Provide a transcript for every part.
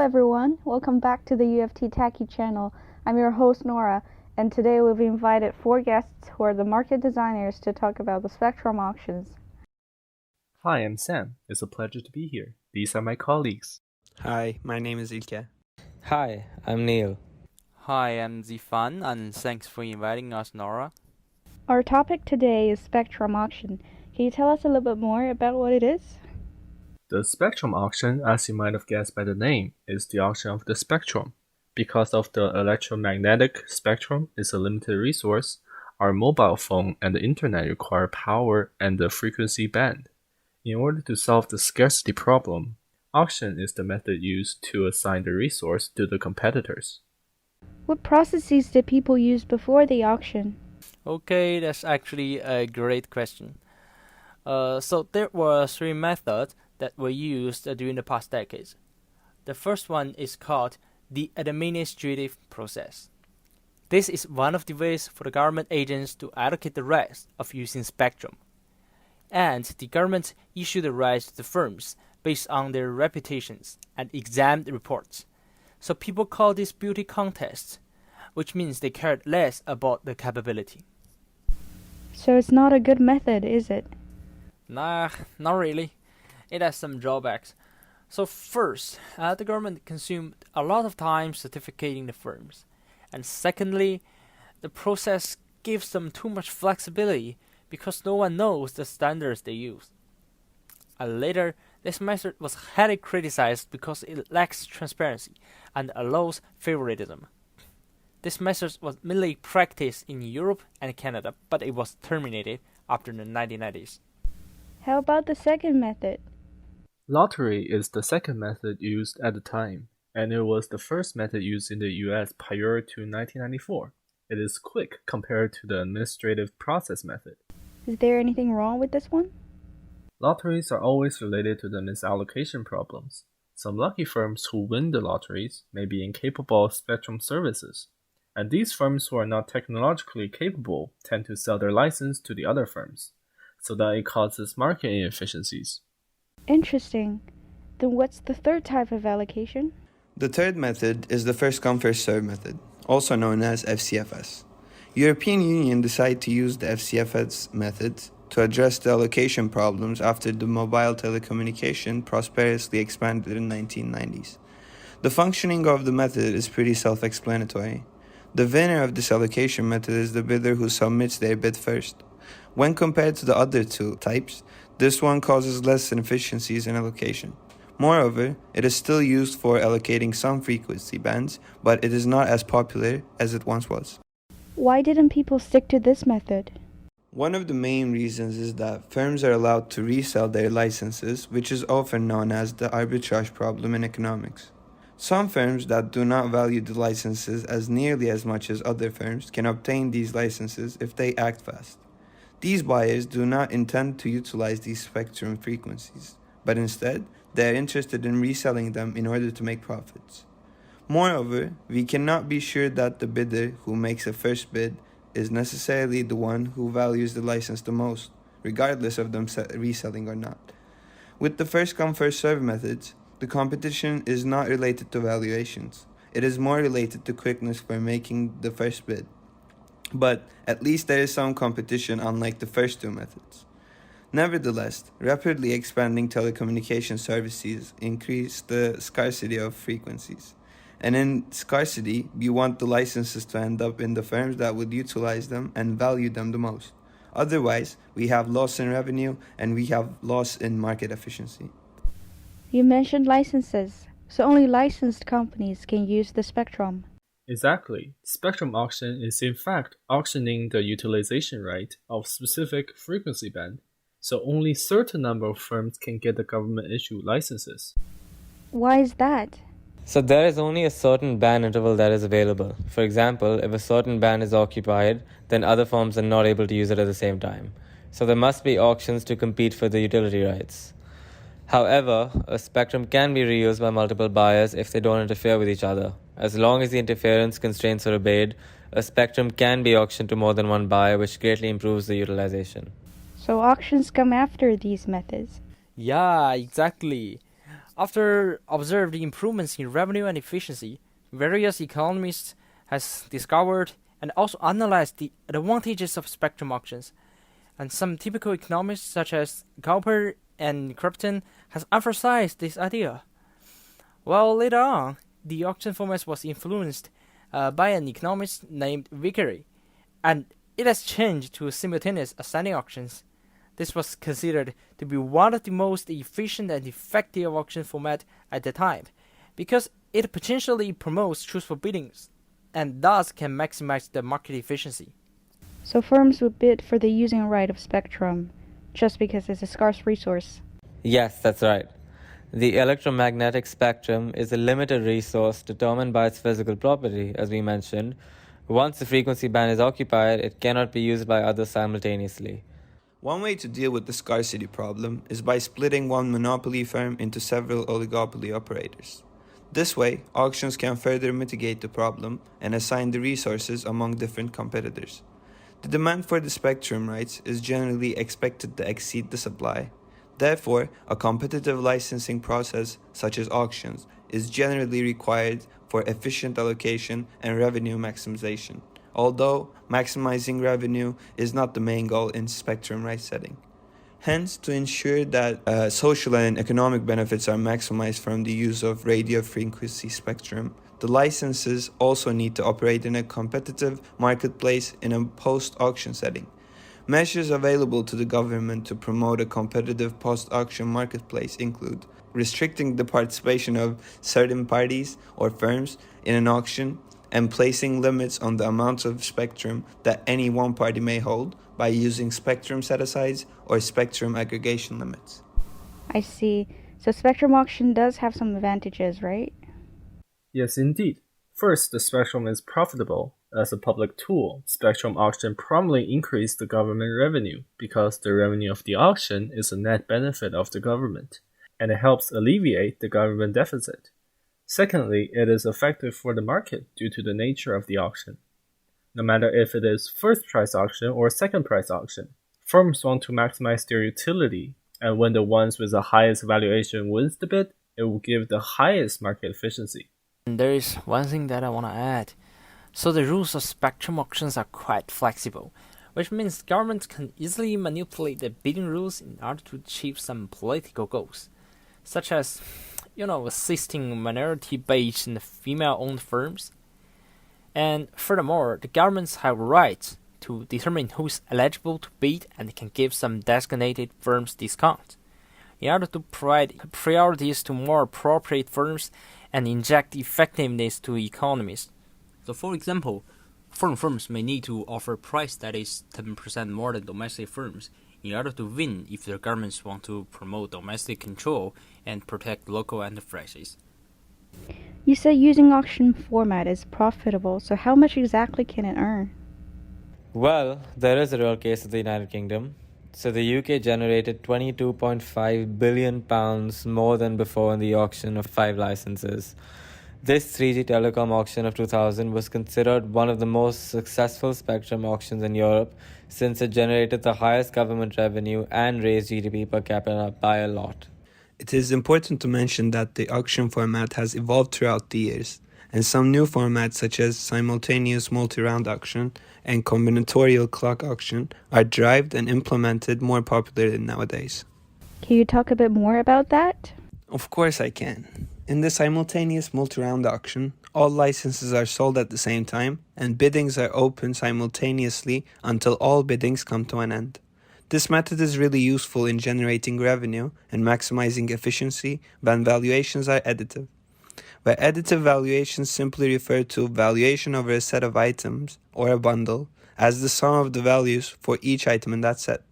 everyone, welcome back to the UFT Techie channel. I'm your host Nora, and today we've invited 4 guests who are the market designers to talk about the Spectrum auctions. Hi, I'm Sam. It's a pleasure to be here. These are my colleagues. Hi, my name is Ilke. Hi, I'm Neil. Hi, I'm Zifan, and thanks for inviting us, Nora. Our topic today is Spectrum auction. Can you tell us a little bit more about what it is? The spectrum auction, as you might have guessed by the name, is the auction of the spectrum. Because of the electromagnetic spectrum is a limited resource, our mobile phone and the internet require power and the frequency band. In order to solve the scarcity problem, auction is the method used to assign the resource to the competitors. What processes did people use before the auction? Okay, that's actually a great question. So there were 3 methods that were used during the past decades. The first one is called the administrative process. This is one of the ways for the government agents to allocate the rights of using spectrum. And the government issued the rights to the firms based on their reputations and exam reports. So people call this beauty contests, which means they cared less about the capability. So it's not a good method, is it? Nah, not really. It has some drawbacks. So first, the government consumed a lot of time certificating the firms. And secondly, the process gives them too much flexibility because no one knows the standards they use. And later, this method was highly criticized because it lacks transparency and allows favoritism. This method was mainly practiced in Europe and Canada, but it was terminated after the 1990s. How about the second method? Lottery is the second method used at the time, and it was the first method used in the US prior to 1994. It is quick compared to the administrative process method. Is there anything wrong with this one? Lotteries are always related to the misallocation problems. Some lucky firms who win the lotteries may be incapable of spectrum services, and these firms who are not technologically capable tend to sell their license to the other firms, so that it causes market inefficiencies. Interesting. Then what's the third type of allocation? The third method is the first come first serve method, also known as FCFS. European Union decided to use the FCFS method to address the allocation problems after the mobile telecommunication prosperously expanded in the 1990s. The functioning of the method is pretty self-explanatory. The winner of this allocation method is the bidder who submits their bid first. When compared to the other 2 types, this one causes less inefficiencies in allocation. Moreover, it is still used for allocating some frequency bands, but it is not as popular as it once was. Why didn't people stick to this method? One of the main reasons is that firms are allowed to resell their licenses, which is often known as the arbitrage problem in economics. Some firms that do not value the licenses as nearly as much as other firms can obtain these licenses if they act fast. These buyers do not intend to utilize these spectrum frequencies, but instead, they are interested in reselling them in order to make profits. Moreover, we cannot be sure that the bidder who makes a first bid is necessarily the one who values the license the most, regardless of them reselling or not. With the first come first serve methods, the competition is not related to valuations. It is more related to quickness for making the first bid. But at least there is some competition, unlike the first 2 methods. Nevertheless, rapidly expanding telecommunication services increase the scarcity of frequencies. And in scarcity, we want the licenses to end up in the firms that would utilize them and value them the most. Otherwise, we have loss in revenue and we have loss in market efficiency. You mentioned licenses, so only licensed companies can use the spectrum. Exactly. Spectrum auction is in fact auctioning the utilization right of specific frequency band, so only certain number of firms can get the government-issued licenses. Why is that? So there is only a certain band interval that is available. For example, if a certain band is occupied, then other firms are not able to use it at the same time. So there must be auctions to compete for the utility rights. However, a spectrum can be reused by multiple buyers if they don't interfere with each other. As long as the interference constraints are obeyed, a spectrum can be auctioned to more than one buyer, which greatly improves the utilization. So auctions come after these methods. Yeah, exactly. After observing improvements in revenue and efficiency, various economists has discovered and also analyzed the advantages of spectrum auctions. And some typical economists such as Cowper and Crupton has emphasized this idea. Well, later on, the auction format was influenced by an economist named Vickery, and it has changed to simultaneous ascending auctions. This was considered to be one of the most efficient and effective auction format at the time, because it potentially promotes truthful biddings, and thus can maximize the market efficiency. So firms would bid for the using right of spectrum just because it's a scarce resource. Yes, that's right. The electromagnetic spectrum is a limited resource determined by its physical property, as we mentioned. Once the frequency band is occupied, it cannot be used by others simultaneously. One way to deal with the scarcity problem is by splitting one monopoly firm into several oligopoly operators. This way, auctions can further mitigate the problem and assign the resources among different competitors. The demand for the spectrum rights is generally expected to exceed the supply. Therefore, a competitive licensing process, such as auctions, is generally required for efficient allocation and revenue maximization, although maximizing revenue is not the main goal in spectrum rights setting. Hence, to ensure that social and economic benefits are maximized from the use of radio frequency spectrum, the licenses also need to operate in a competitive marketplace in a post-auction setting. Measures available to the government to promote a competitive post-auction marketplace include restricting the participation of certain parties or firms in an auction and placing limits on the amount of spectrum that any one party may hold by using spectrum set-asides or spectrum aggregation limits. I see. So spectrum auction does have some advantages, right? Yes, indeed. First, the spectrum is profitable. As a public tool, spectrum auction promptly increased the government revenue because the revenue of the auction is a net benefit of the government, and it helps alleviate the government deficit. Secondly, it is effective for the market due to the nature of the auction. No matter if it is first price auction or second price auction, firms want to maximize their utility, and when the ones with the highest valuation wins the bid, it will give the highest market efficiency. And there is one thing that I want to add. So the rules of spectrum auctions are quite flexible, which means governments can easily manipulate the bidding rules in order to achieve some political goals, such as, assisting minority-based and female-owned firms. And furthermore, the governments have rights to determine who is eligible to bid and can give some designated firms discounts in order to provide priorities to more appropriate firms and inject effectiveness to economies. So for example, foreign firms may need to offer a price that is 10% more than domestic firms in order to win if their governments want to promote domestic control and protect local enterprises. You said using auction format is profitable, so how much exactly can it earn? Well, there is a real case of the United Kingdom. So the UK generated £22.5 billion more than before in the auction of 5 licenses. This 3G telecom auction of 2000 was considered one of the most successful spectrum auctions in Europe since it generated the highest government revenue and raised GDP per capita by a lot. It is important to mention that the auction format has evolved throughout the years, and some new formats such as simultaneous multi-round auction and combinatorial clock auction are derived and implemented more popularly nowadays. Can you talk a bit more about that? Of course I can. In the simultaneous multi-round auction, all licenses are sold at the same time and biddings are open simultaneously until all biddings come to an end. This method is really useful in generating revenue and maximizing efficiency when valuations are additive. Where additive valuations simply refer to valuation over a set of items or a bundle as the sum of the values for each item in that set,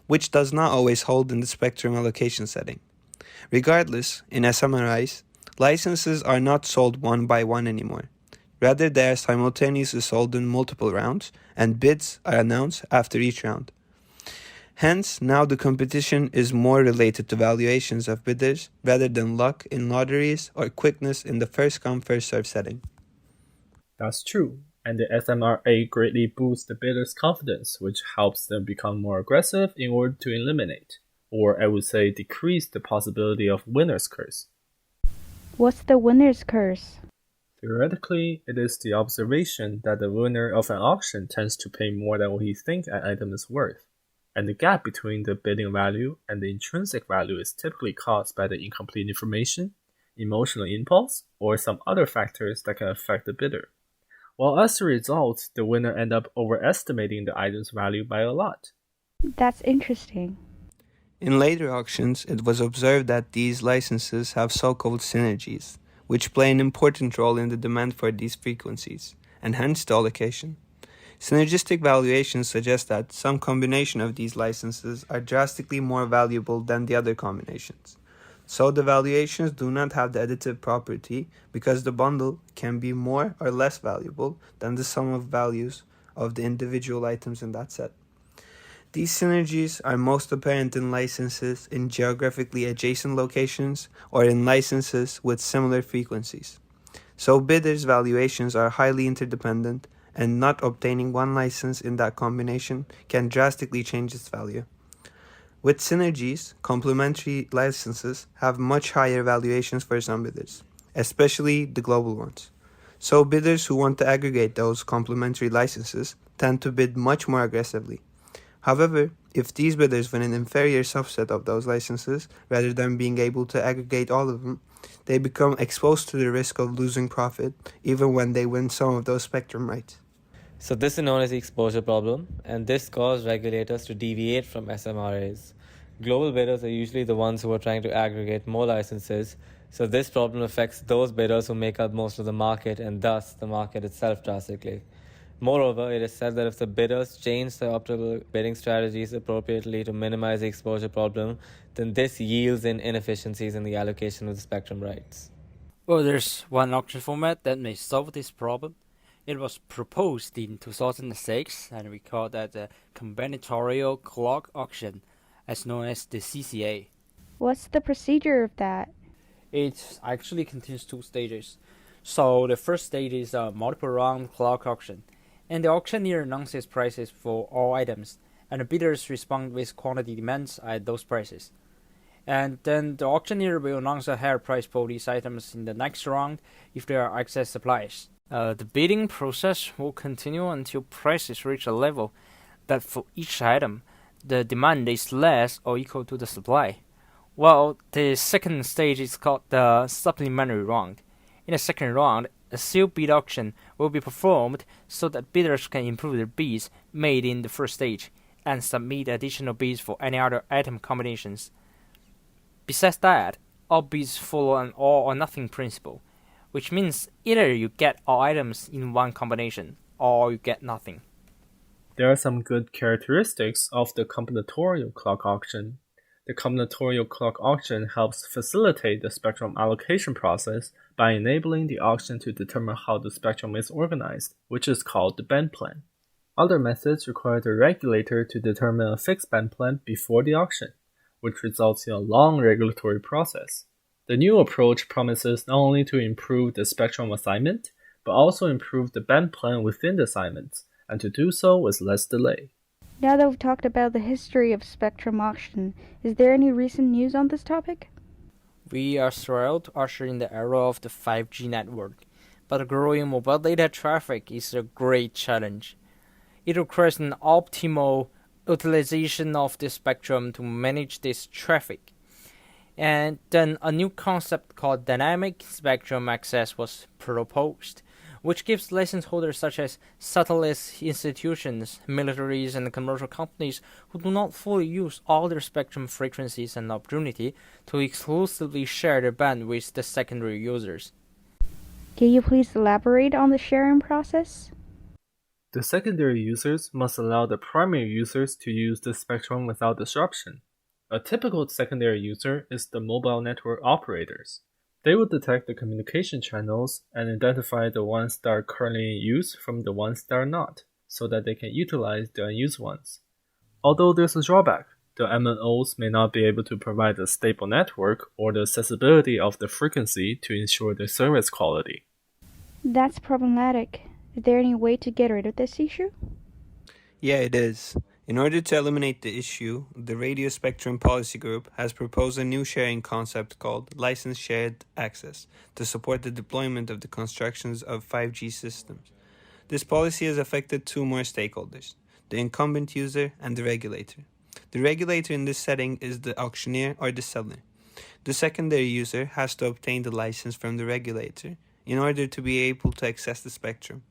which does not always hold in the spectrum allocation setting. Regardless, in SMRIs, licenses are not sold one by one anymore. Rather, they are simultaneously sold in multiple rounds, and bids are announced after each round. Hence, now the competition is more related to valuations of bidders rather than luck in lotteries or quickness in the first-come, first-served setting. That's true, and the SMRA greatly boosts the bidders' confidence, which helps them become more aggressive in order to eliminate, or I would say decrease the possibility of winner's curse. What's the winner's curse? Theoretically, it is the observation that the winner of an auction tends to pay more than what he thinks an item is worth, and the gap between the bidding value and the intrinsic value is typically caused by the incomplete information, emotional impulse, or some other factors that can affect the bidder. While as a result, the winner ends up overestimating the item's value by a lot. That's interesting. In later auctions, it was observed that these licenses have so-called synergies, which play an important role in the demand for these frequencies, and hence the allocation. Synergistic valuations suggest that some combination of these licenses are drastically more valuable than the other combinations. So the valuations do not have the additive property because the bundle can be more or less valuable than the sum of values of the individual items in that set. These synergies are most apparent in licenses in geographically adjacent locations or in licenses with similar frequencies. So bidders' valuations are highly interdependent, and not obtaining one license in that combination can drastically change its value. With synergies, complementary licenses have much higher valuations for some bidders, especially the global ones. So bidders who want to aggregate those complementary licenses tend to bid much more aggressively. However, if these bidders win an inferior subset of those licenses, rather than being able to aggregate all of them, they become exposed to the risk of losing profit even when they win some of those spectrum rights. So this is known as the exposure problem, and this caused regulators to deviate from SMRAs. Global bidders are usually the ones who are trying to aggregate more licenses, so this problem affects those bidders who make up most of the market and thus the market itself drastically. Moreover, it is said that if the bidders change their optimal bidding strategies appropriately to minimize the exposure problem, then this yields in inefficiencies in the allocation of the spectrum rights. Well, there's one auction format that may solve this problem. It was proposed in 2006, and we call that the combinatorial clock auction, as known as the CCA. What's the procedure of that? It actually contains two stages. So the first stage is a multiple round clock auction, and the auctioneer announces prices for all items, and the bidders respond with quantity demands at those prices. And then the auctioneer will announce a higher price for these items in the next round if there are excess supplies. The bidding process will continue until prices reach a level that for each item, the demand is less or equal to the supply. Well, the second stage is called the supplementary round. In the second round, a sealed bid auction will be performed so that bidders can improve their bids made in the first stage and submit additional bids for any other item combinations. Besides that, all bids follow an all or nothing principle, which means either you get all items in one combination or you get nothing. There are some good characteristics of the combinatorial clock auction. The combinatorial clock auction helps facilitate the spectrum allocation process by enabling the auction to determine how the spectrum is organized, which is called the band plan. Other methods require the regulator to determine a fixed band plan before the auction, which results in a long regulatory process. The new approach promises not only to improve the spectrum assignment, but also improve the band plan within the assignments, and to do so with less delay. Now that we've talked about the history of spectrum auction, is there any recent news on this topic? We are thrilled to usher in the era of the 5G network, but the growing mobile data traffic is a great challenge. It requires an optimal utilization of the spectrum to manage this traffic. And then a new concept called dynamic spectrum access was proposed, which gives license holders such as satellite institutions, militaries, and commercial companies who do not fully use all their spectrum frequencies an opportunity to exclusively share their band with the secondary users. Can you please elaborate on the sharing process? The secondary users must allow the primary users to use the spectrum without disruption. A typical secondary user is the mobile network operators. They will detect the communication channels and identify the ones that are currently in use from the ones that are not, so that they can utilize the unused ones. Although there's a drawback, the MNOs may not be able to provide a stable network or the accessibility of the frequency to ensure the service quality. That's problematic. Is there any way to get rid of this issue? Yeah, it is. In order to eliminate the issue, the Radio Spectrum Policy Group has proposed a new sharing concept called License Shared Access to support the deployment of the constructions of 5G systems. This policy has affected two more stakeholders, the incumbent user and the regulator. The regulator in this setting is the auctioneer or the seller. The secondary user has to obtain the license from the regulator in order to be able to access the spectrum.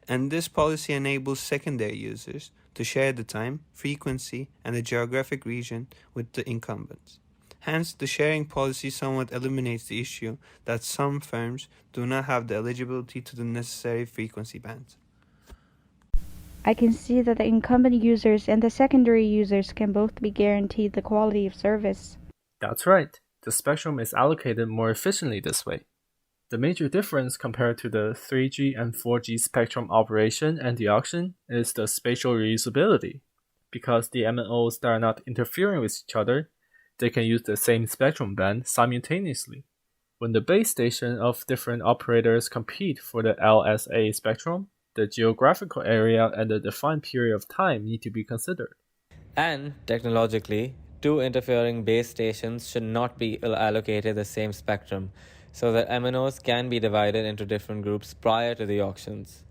And this policy enables secondary users to share the time, frequency, and the geographic region with the incumbents. Hence, the sharing policy somewhat eliminates the issue that some firms do not have the eligibility to the necessary frequency bands. I can see that the incumbent users and the secondary users can both be guaranteed the quality of service. That's right. The spectrum is allocated more efficiently this way. The major difference compared to the 3G and 4G spectrum operation and the auction is the spatial reusability. Because the MNOs that are not interfering with each other, they can use the same spectrum band simultaneously. When the base station of different operators compete for the LSA spectrum, the geographical area and the defined period of time need to be considered. And technologically, two interfering base stations should not be allocated the same spectrum, so that MNOs can be divided into different groups prior to the auctions.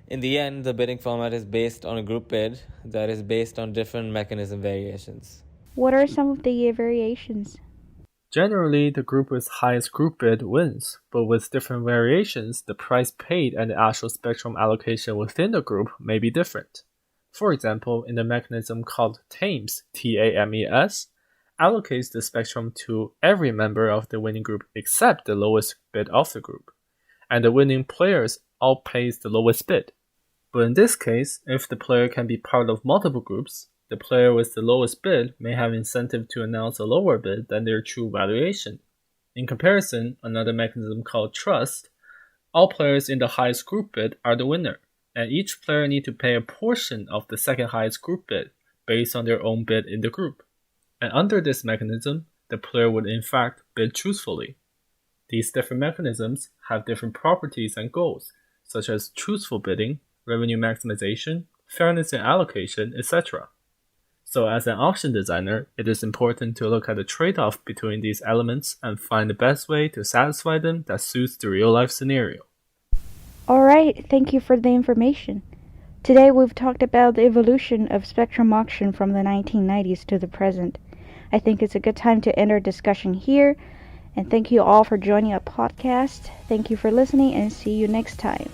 In the end, the bidding format is based on a group bid that is based on different mechanism variations. What are some of the variations? Generally, the group with highest group bid wins, but with different variations, the price paid and the actual spectrum allocation within the group may be different. For example, in the mechanism called TAMES, T-A-M-E-S, allocates the spectrum to every member of the winning group except the lowest bid of the group, and the winning players all pays the lowest bid. But in this case, if the player can be part of multiple groups, the player with the lowest bid may have incentive to announce a lower bid than their true valuation. In comparison, another mechanism called Trust, all players in the highest group bid are the winner, and each player need to pay a portion of the second highest group bid based on their own bid in the group. And under this mechanism, the player would in fact bid truthfully. These different mechanisms have different properties and goals, such as truthful bidding, revenue maximization, fairness in allocation, etc. So as an auction designer, it is important to look at the trade-off between these elements and find the best way to satisfy them that suits the real-life scenario. Alright, thank you for the information. Today we've talked about the evolution of spectrum auction from the 1990s to the present. I think it's a good time to end our discussion here, and thank you all for joining our podcast. Thank you for listening, and see you next time.